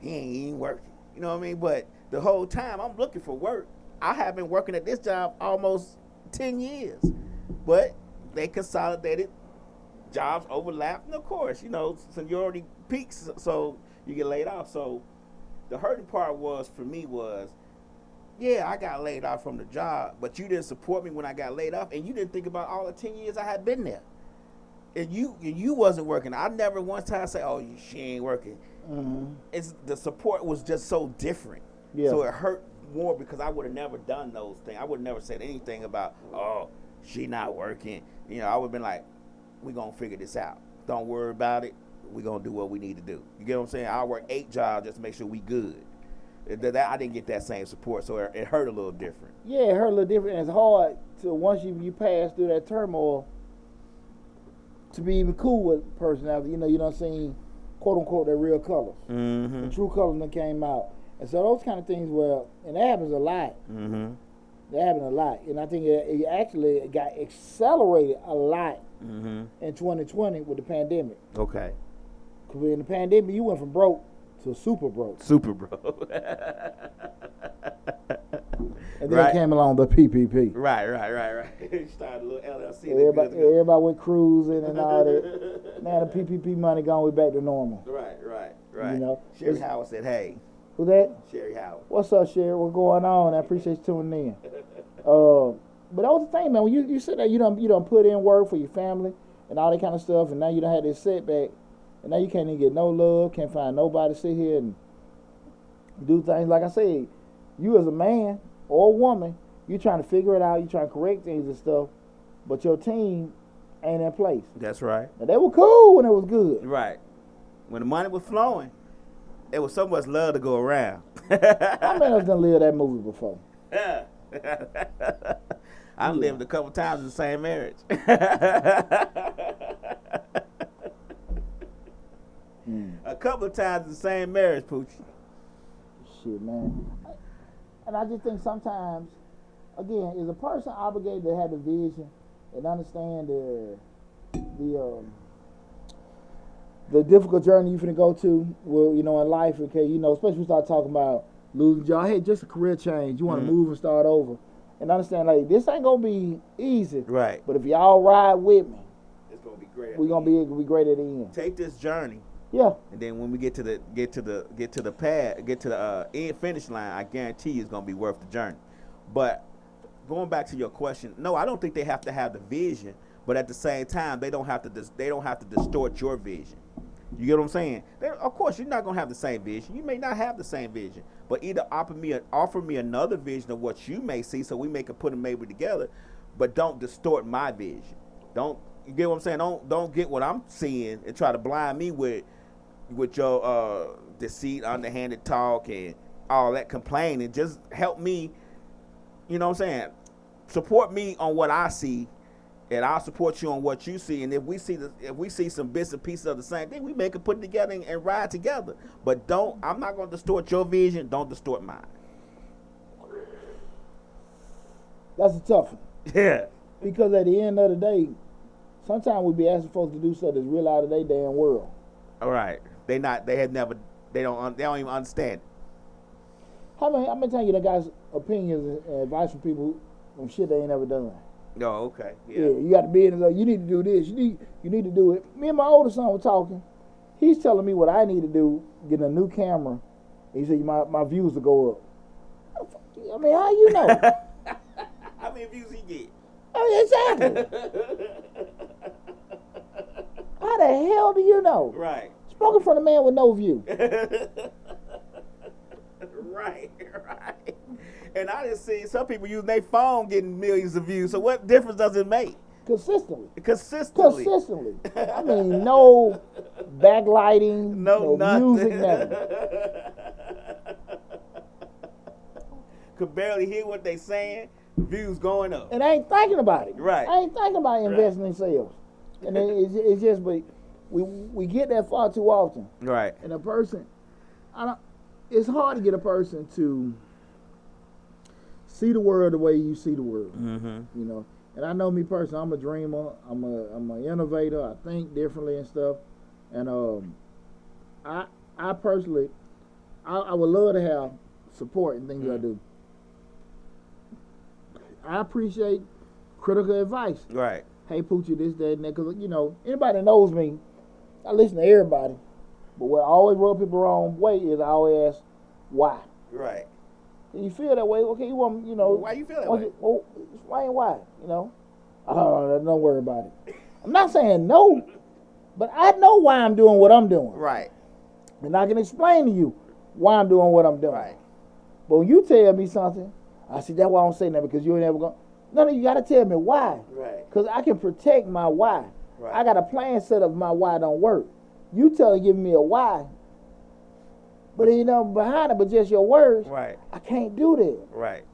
he ain't even working. You know what I mean? But the whole time I'm looking for work. I have been working at this job almost 10 years. But they consolidated, jobs overlap. And of course, you know, seniority peaks, so you get laid off. So the hurting part for me was, yeah, I got laid off from the job, but you didn't support me when I got laid off, and you didn't think about all the 10 years I had been there. And you wasn't working. I never one time say, oh, she ain't working. Mm-hmm. The support was just so different. Yeah. So it hurt more because I would have never done those things. I would have never said anything about, oh, she not working. You know, I would have been like, we going to figure this out. Don't worry about it. We going to do what we need to do. You get what I'm saying? I work 8 jobs just to make sure we good. I didn't get that same support, so it hurt a little different. Yeah, it hurt a little different. And it's hard to, once you pass through that turmoil, to be even cool with a person after, you know what I'm saying, quote unquote, their real colors. Mm-hmm. The true colors that came out. And so those kind of things, and that happens a lot. Mm-hmm. That happens a lot. And I think it actually got accelerated a lot in 2020 with the pandemic. Okay. Because in the pandemic, you went from broke to super broke. Super broke. And then came along the PPP. Right. Started a little LLC. Everybody went cruising and all that. Now the PPP money gone, we back to normal. Right. You know, Sherry Howard said, hey. Who that? Sherry Howard. What's up, Sherry? What's going on? I appreciate you tuning in. But that was the thing, man. When you sit there, you done put in work for your family and all that kind of stuff, and now you done had this setback, and now you can't even get no love, can't find nobody to sit here and do things. Like I said, you as a man or a woman, you trying to figure it out, you trying to correct things and stuff, but your team ain't in place. That's right. And they were cool when it was good. Right. When the money was flowing, there was so much love to go around. How many of us done lived that movie before? I lived a couple times in the same marriage. A couple of times in the same marriage, Poochie. Shit, man. And I just think sometimes, again, is a person obligated to have the vision and understand the difficult journey you're finna go to, well, in life, okay, especially when we start talking about losing job. Hey, just a career change. You want to move and start over. And understand, like, this ain't gonna be easy. Right. But if y'all ride with me, it's gonna be great. We're gonna be great at the end. Take this journey. Yeah. And then when we get to the end finish line, I guarantee you it's gonna be worth the journey. But going back to your question, no, I don't think they have to have the vision, but at the same time, they don't have to distort your vision. You get what I'm saying? Of course, you're not gonna have the same vision. You may not have the same vision, but either offer me another vision of what you may see, so we may can put them maybe together, but don't distort my vision. Don't you get what I'm saying? Don't get what I'm seeing and try to blind me with your deceit, underhanded talk, and all that complaining. Just help me. You know what I'm saying? Support me on what I see, and I'll support you on what you see. And if we see some bits and pieces of the same thing, we make it put it together and ride together. But I'm not gonna distort your vision. Don't distort mine. That's a tough one. Yeah. Because at the end of the day, sometimes we be asking folks to do stuff that's real out of their damn world. All right. They don't even understand it. How many times you done got opinions and advice from people on shit they ain't never done? Oh, okay. Yeah, you got to be in it. You need to do this. You need to do it. Me and my older son were talking. He's telling me what I need to do, getting a new camera. He said my views will go up. I mean, how you know? How many views he get? I mean, exactly. How the hell do you know? Right. Spoken from a man with no view. Right. And I just see some people using their phone getting millions of views. So what difference does it make? Consistently. I mean, no backlighting, no music, nothing. Could barely hear what they saying. Views going up. And I ain't thinking about it. Right. I ain't thinking about investing in sales. And it's just, but we get that far too often. Right. And a person, it's hard to get a person to see the world the way you see the world. Mm-hmm. You know. And I know me personally, I'm a dreamer. I'm an innovator. I think differently and stuff. And I personally, I would love to have support in things I do. I appreciate critical advice. Right. Hey, Poochie, this, that, and that. Because, you know, anybody that knows me, I listen to everybody. But what I always rub people the wrong way is I always ask, why? Right. You feel that way? Okay, you want, you know. Why you feel that way? Well, explain why, you know. Oh, don't worry about it. I'm not saying no, but I know why I'm doing what I'm doing. Right. And I can explain to you why I'm doing what I'm doing. Right. But when you tell me something, I see that's why I don't say that, because you ain't ever going. No, you got to tell me why. Right. Because I can protect my why. Right. I got a plan set up my why don't work. You giving me a why, but ain't nothing behind it but just your words. Right. I can't do that. Right.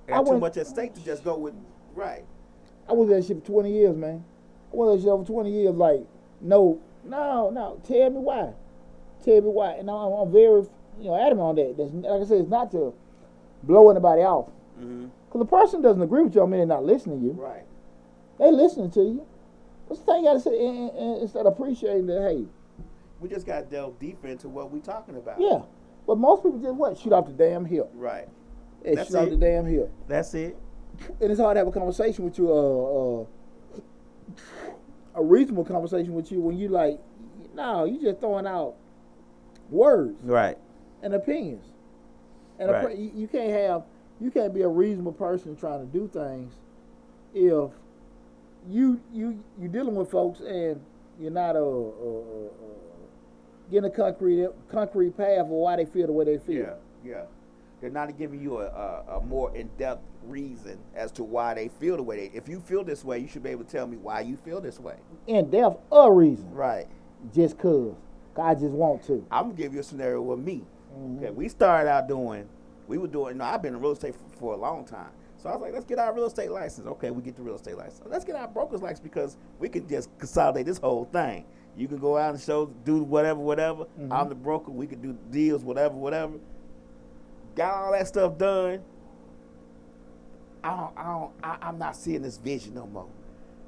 Got too much at stake to just go with. Right. I was at that shit for 20 years, man. I was at that shit over 20 years. Like, no. Tell me why. Tell me why. And I'm very, adamant on that. That's, like I said, it's not to blow anybody off. Mm-hmm. Because the person doesn't agree with you, I mean, they're not listening to you. Right. They listening to you. What's the thing you got to say? And instead of appreciating that, hey. We just got to delve deeper into what we're talking about. Yeah. But most people just what? Shoot off the damn hip. Right. Shoot off the damn hip. That's it. And it's hard to have a conversation with you, a reasonable conversation with you when you like, no, you just throwing out words. Right. And opinions. And right. You can't be a reasonable person trying to do things if you dealing with folks and you're not getting a concrete path of why they feel the way they feel. Yeah. They're not giving you a more in-depth reason as to why they feel the way they. If you feel this way, you should be able to tell me why you feel this way. In-depth, a reason. Right. Just cause I just want to. I'm gonna give you a scenario with me. Mm-hmm. Okay, we started out we were doing. I've been in real estate for a long time. So I was like, let's get our real estate license. Okay, we get the real estate license. Let's get our broker's license because we can just consolidate this whole thing. You can go out and do whatever. Mm-hmm. I'm the broker. We can do deals, whatever. Got all that stuff done. I'm not seeing this vision no more.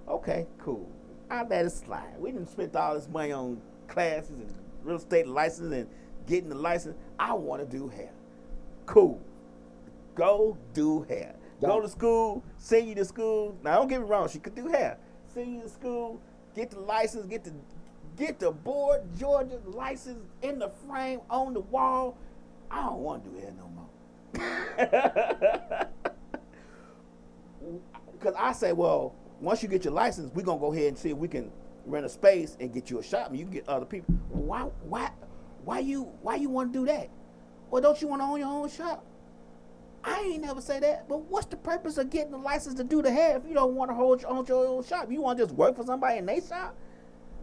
Okay, cool. I let it slide. We didn't spend all this money on classes and real estate license and getting the license. I want to do hair. Cool. Go do hair. Go to school, send you to school. Now, don't get me wrong, she could do hair. Send you to school, get the license, get the board, Georgia license in the frame, on the wall. I don't want to do hair no more. Because I say, well, once you get your license, we're going to go ahead and see if we can rent a space and get you a shop, and you can get other people. Why you want to do that? Well, don't you want to own your own shop? I ain't never say that. But what's the purpose of getting the license to do the hair if you don't want to own your own shop? You want to just work for somebody in their shop?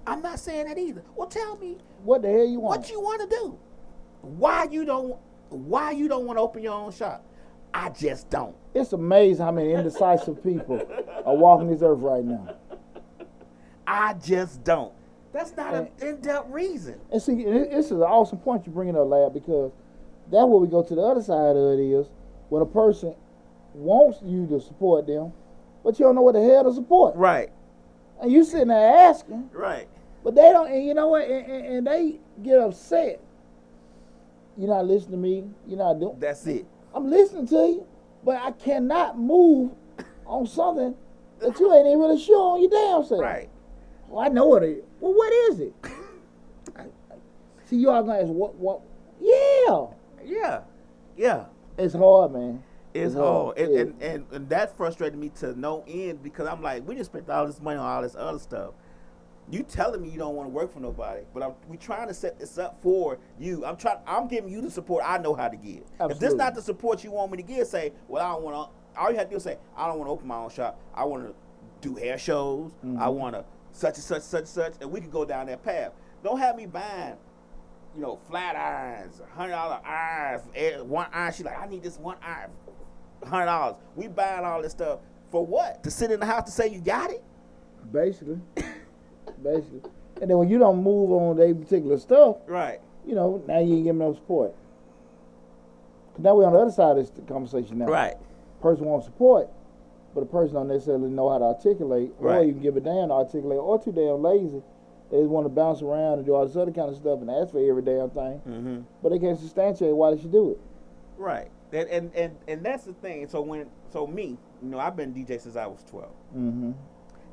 I'm not saying that either. Well, tell me what the hell you want? What you want to do? Why you don't want to open your own shop? I just don't. It's amazing how many indecisive people are walking this earth right now. I just don't. That's not an in-depth reason. And see, this is an awesome point you're bringing up, Lab, because that's where we go to the other side of it is when a person wants you to support them, but you don't know what the hell to support. Right. And you sitting there asking. Right. But they don't, and you know what, and they get upset. You're not listening to me. You're not doing. That's it. I'm listening to you, but I cannot move on something that you ain't even really sure on your damn self. Right. Well, I know what it is. Well, what is it? See, you all gonna ask what? Yeah. Yeah. Yeah. It's hard, man. It's hard. And that frustrated me to no end because I'm like, we just spent all this money on all this other stuff. You telling me you don't want to work for nobody, but we trying to set this up for you. I'm giving you the support I know how to give. Absolutely. If this is not the support you want me to give, say, well, I don't want to. All you have to do is say, I don't want to open my own shop. I want to do hair shows. Mm-hmm. I want to such and such, and we can go down that path. Don't have me buying, flat irons, $100 irons, one iron. She's like, I need this one iron, $100. We buying all this stuff for what? To sit in the house to say you got it? Basically. And then when you don't move on that particular stuff, right? Now you ain't giving no support. Now we're on the other side of this conversation now. Right. Person wants support, but the person don't necessarily know how to articulate, right. Or you can give a damn to articulate, or too damn lazy. They just want to bounce around and do all this other kind of stuff and ask for every damn thing. Mm-hmm. But they can't substantiate why they should do it. Right. And that's the thing. So me, I've been DJ since I was 12. Mm-hmm.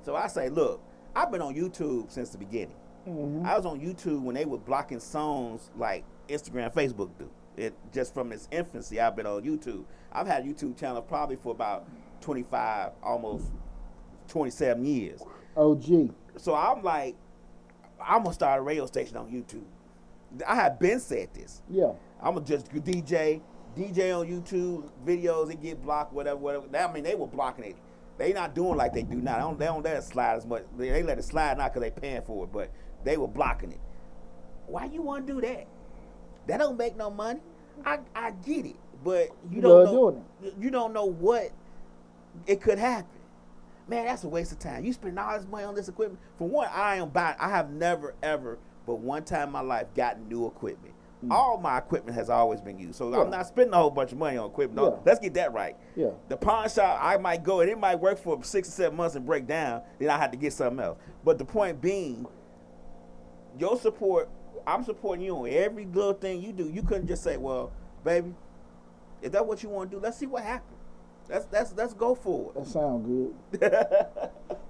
So I say, look, I've been on YouTube since the beginning. Mm-hmm. I was on YouTube when they were blocking songs like Instagram, Facebook do. It just from its infancy, I've been on YouTube. I've had a YouTube channel probably for about 25, almost 27 years. OG. So I'm like, I'm gonna start a radio station on YouTube. I have been said this. Yeah. I'm gonna just DJ on YouTube videos. It get blocked, whatever. They were blocking it. They not doing like they do now. They don't let it slide as much. They let it slide now because they paying for it, but they were blocking it. Why you want to do that? That don't make no money. I get it, but you don't know what it could happen. Man, that's a waste of time. You spend all this money on this equipment. For one, I have never ever, but one time in my life, gotten new equipment. All my equipment has always been used. So I'm not spending a whole bunch of money on equipment. No, let's get that right. Yeah. The pawn shop, I might go and it might work for 6 or 7 months and break down. Then I have to get something else. But the point being, your support, I'm supporting you on every little thing you do. You couldn't just say, well, baby, if that's what you want to do, let's see what happens. Let's go forward. That sounds good.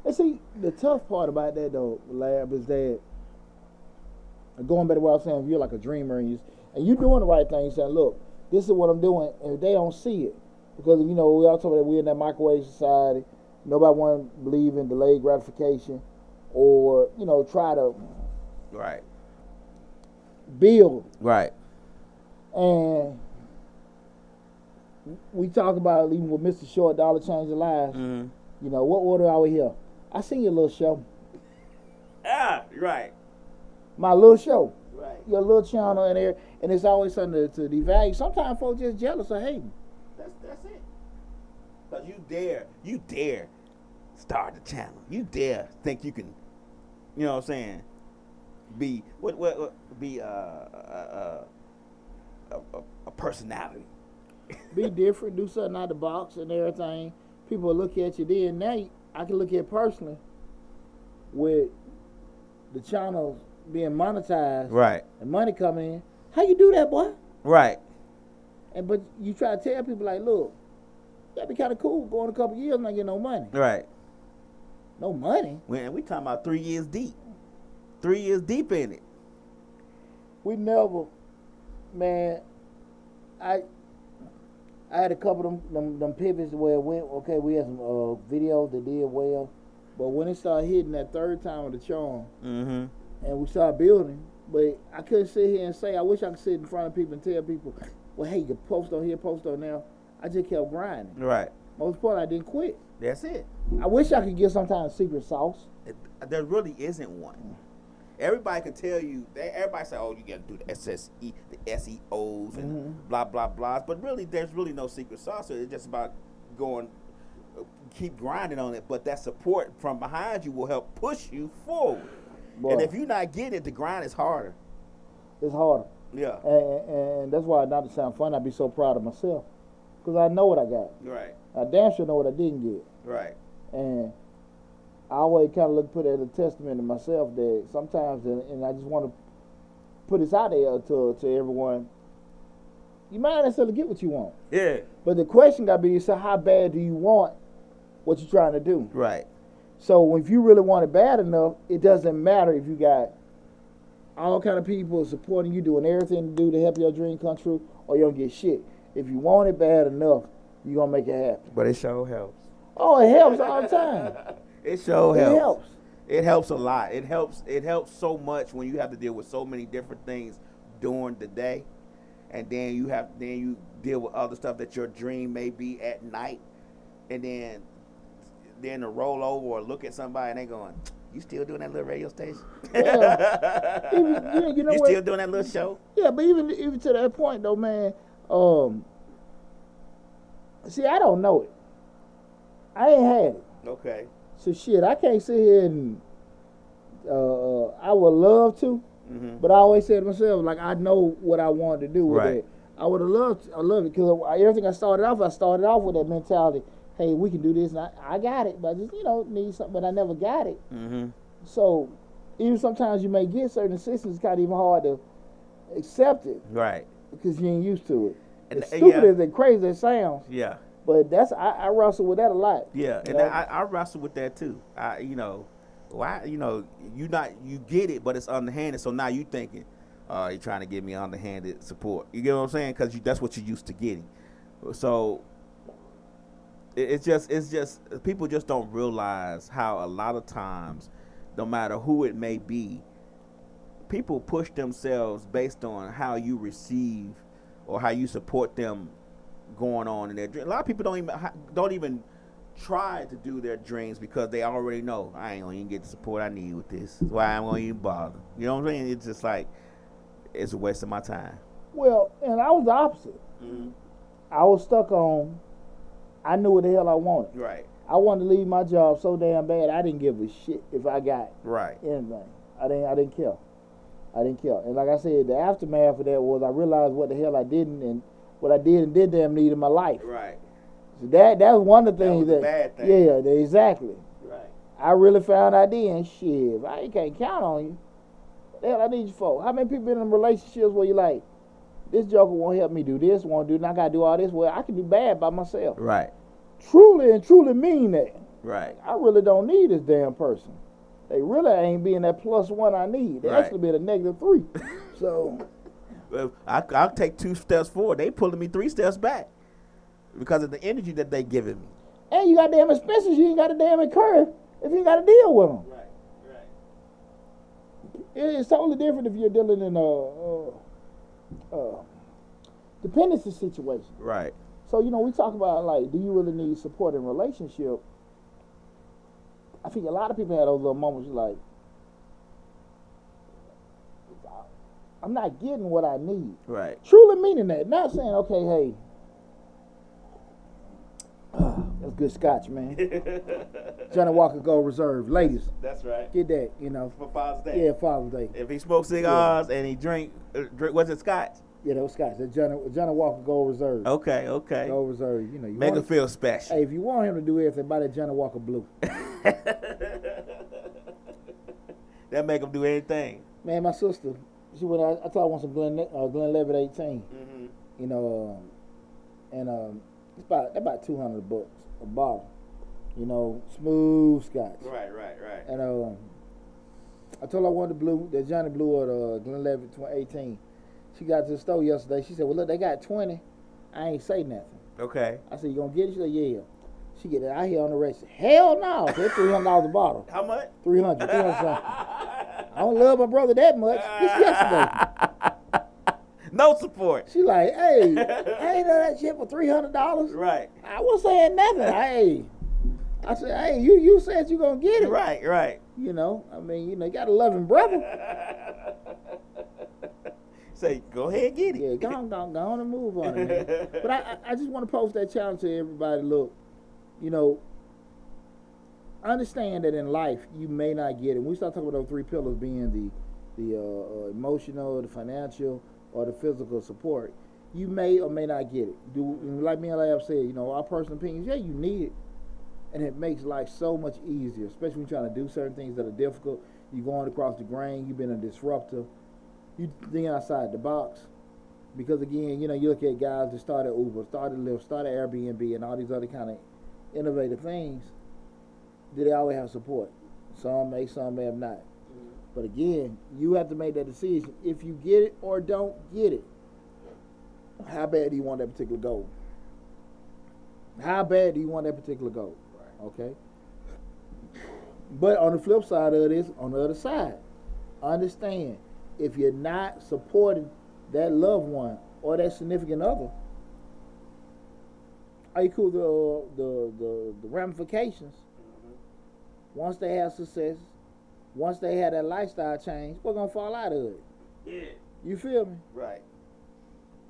And see, the tough part about that though, Lab, is that going back to what I was saying, if you're like a dreamer and you're doing the right thing, you're saying, look, this is what I'm doing, and if they don't see it, because we all talk about we're in that microwave society, nobody want to believe in delayed gratification, or try to build. Right. And we talk about even with Mr. Short, Dollar Changing Lives. Mm-hmm. What order are we here? I seen your little show. Ah, right. My little show. Right. Your little channel in there, and it's always something to devalue. Sometimes folks just jealous or hating. That's it. Because you dare start the channel. You dare think you can, be a personality. Be different, do something out of the box and everything. People will look at you then. Now I can look at it personally with the channel being monetized, right, and money coming in. How you do that, boy? Right. But you try to tell people like, look, that'd be kind of cool. Going a couple years and not getting no money. Right. No money. We talking about 3 years deep. 3 years deep in it. We never, man. I had a couple of them pivots where it went. Okay, we had some videos that did well, But when it started hitting that third time of the charm, Mm-hmm. and we started building, but I couldn't sit here and say, I wish I could sit in front of people and tell people, well, hey, you post on here, post on there. I just kept grinding. Right. Most part, I didn't quit. That's it. I wish I could get some kind of secret sauce. There really isn't one. Everybody can tell you. Everybody say, "Oh, you got to do the SSE, the SEOs, and blah blah blah." But really, there's really no secret sauce. It's just about going, keep grinding on it. But that support from behind you will help push you forward. Boy, and if you're not getting it, the grind is harder. it's harder. Yeah. And that's why, not to sound funny, I be so proud of myself. Because I know what I got. Right. I damn sure know what I didn't get. Right. And I always kind of put it as a testament to myself that sometimes, and I just want to put this out there to everyone, you might not necessarily get what you want. Yeah. But the question got to be, so how bad do you want what you're trying to do? Right. So if you really want it bad enough, it doesn't matter if you got all kind of people supporting you, doing everything to do to help your dream come true, or you don't get shit. If you want it bad enough, you're going to make it happen. But it sure helps. Oh, it helps all the time. It sure helps. It helps. It helps a lot. It helps so much when you have to deal with so many different things during the day, and then you deal with other stuff that your dream may be at night, and then to roll over or look at somebody and they going, "You still doing that little radio station? Yeah. you know you what? still doing that little show?" Yeah, but even to that point though, man. See, I don't know it. I ain't had it. Okay. So shit, I can't sit here and I would love to, but I always say to myself, like, I know what I wanted to do with it. I would have loved I love it because everything I started off with that mentality. Hey, we can do this, and I got it, but I just need something, but I never got it. Mm-hmm. So even sometimes you may get certain assistance, it's kind of even hard to accept it, Right. because you ain't used to it. And as stupid as it crazy it sounds. Yeah. But I wrestle with that a lot. Yeah, and I wrestle with that too. Why you get it, but it's underhanded. So now you thinking, you're trying to give me underhanded support. You get what I'm saying? Because that's what you're used to getting. So it's just people just don't realize how a lot of times, no matter who it may be, people push themselves based on how you receive or how you support them going on in their dream. A lot of people don't even try to do their dreams because they already know I ain't gonna even get the support I need with this. That's why I'm gonna even bother. You know what I'm saying? It's just like it's a waste of my time. Well, and I was the opposite. Mm-hmm. I was stuck on. I knew what the hell I wanted. Right. I wanted to leave my job so damn bad. I didn't give a shit if I got anything. I didn't care. And like I said, the aftermath of that was I realized what the hell I didn't and what I did and did damn need in my life. Right. So that was one of the things that was a bad thing. Yeah, exactly. Right. I really found out then, shit, I can't count on you. What the hell I need you for? How many people been in relationships where you like, this joker won't help me do this, won't do, and I gotta do all this? Well, I can do bad by myself. Right. Truly mean that. Right. I really don't need this damn person. They really ain't being that +1 I need. They actually been a -3. So well, I'll take 2 steps forward. They pulling me 3 steps back because of the energy that they giving me. And you got damn expenses you ain't got to damn incur if you ain't got to deal with them. Right. It's totally different if you're dealing in a dependency situation. Right. So, we talk about, like, do you really need support in a relationship? I think a lot of people have those little moments like, I'm not getting what I need. Right. Truly meaning that. Not saying, okay, hey, that's good scotch, man. Johnny Walker Gold Reserve. Ladies. That's right. Get that, For Father's Day. Yeah, Father's Day. If he smokes cigars and he drink, was it scotch? Yeah, that was scotch. That's Johnny Walker Gold Reserve. Okay. Gold Reserve. You Make him feel special. Hey, if you want him to do everything, buy that Johnny Walker Blue. That make him do anything. Man, my sister, she went. I told her I want some Glenlivet 18. Mm-hmm. And it's about $200 a bottle. Smooth scotch. Right. And I told her I wanted the Johnny Blue or the Glenlivet 18. She got to the store yesterday. She said, well, look, they got 20. I ain't say nothing. Okay. I said, you gonna get it? She said, yeah. She get it out here on the race. Hell no. It's $300 a bottle. How much? 300 I don't love my brother that much. Just yesterday. No support. She like, hey, I ain't done that shit for $300. Right. I wasn't saying nothing. I said, hey, you said you gonna get it. Right. You know, I mean, you got a loving brother. Say, go ahead and get it. Yeah, go on and move on it, man. But I just want to post that challenge to everybody. Look, you know, understand that in life you may not get it. When we start talking about those three pillars being the emotional, the financial, or the physical support, you may or may not get it. Like me and Lab said, you know, our personal opinions, yeah, you need it. And it makes life so much easier, especially when you're trying to do certain things that are difficult. You're going across the grain, you've been a disruptor. You think outside the box. Because again, you know, you look at guys that started Uber, started Lyft, started Airbnb, and all these other kind of innovative things. Do they always have support? Some may have not. But again, you have to make that decision. If you get it or don't get it, how bad do you want that particular goal? How bad do you want that particular goal? Right. Okay? But on the flip side of this, on the other side, understand, if you're not supporting that loved one or that significant other, are you cool with the ramifications? Once they have success, once they have that lifestyle change, we're gonna fall out of it. Yeah. You feel me? Right.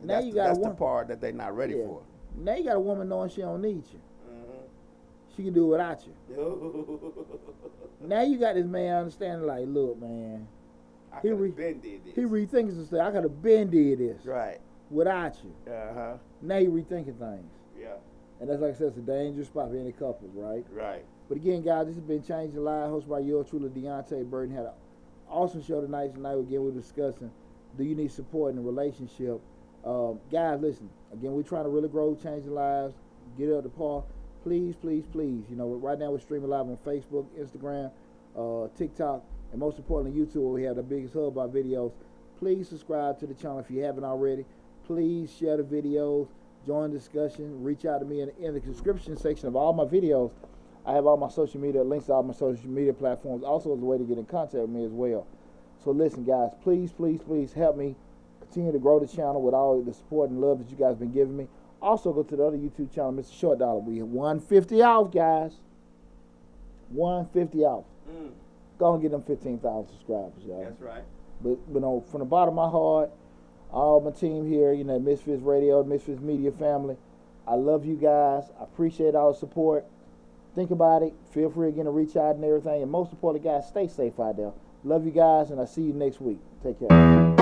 Now that's the part that they're not ready for. Now you got a woman knowing she don't need you. She can do it without you. Now you got this man understanding, like, look, man, I could have been did this. He rethinking some stuff. I could have been did this. Right. Without you. Now you rethinking things. Yeah. And that's, like I said, it's a dangerous spot for any couples, right? Right. But again, guys, this has been Changing Lives, hosted by yours truly, Deonte Burden. Had an awesome show tonight. Again, we're discussing, do you need support in a relationship? Guys, listen. Again, we're trying to really grow, changing lives, get it up to par. Please, please, please. You know, right now we're streaming live on Facebook, Instagram, TikTok, and most importantly, YouTube, where we have the biggest hub of our videos. Please subscribe to the channel if you haven't already. Please share the videos, join the discussion, reach out to me in the description section of all my videos. I have all my social media, links to all my social media platforms, also as a way to get in contact with me as well. So listen, guys, please, please, please help me continue to grow the channel with all the support and love that you guys have been giving me. Also, go to the other YouTube channel, Mr. Short Dollar. We have $150 off, guys. $150 off. Go and get them 15,000 subscribers, y'all. That's right. But you know, from the bottom of my heart, all my team here, you know, Misfits Radio, Misfits Media family, I love you guys. I appreciate all the support. Think about it. Feel free again to reach out and everything. And most importantly, guys, stay safe out there. Love you guys, and I'll see you next week. Take care.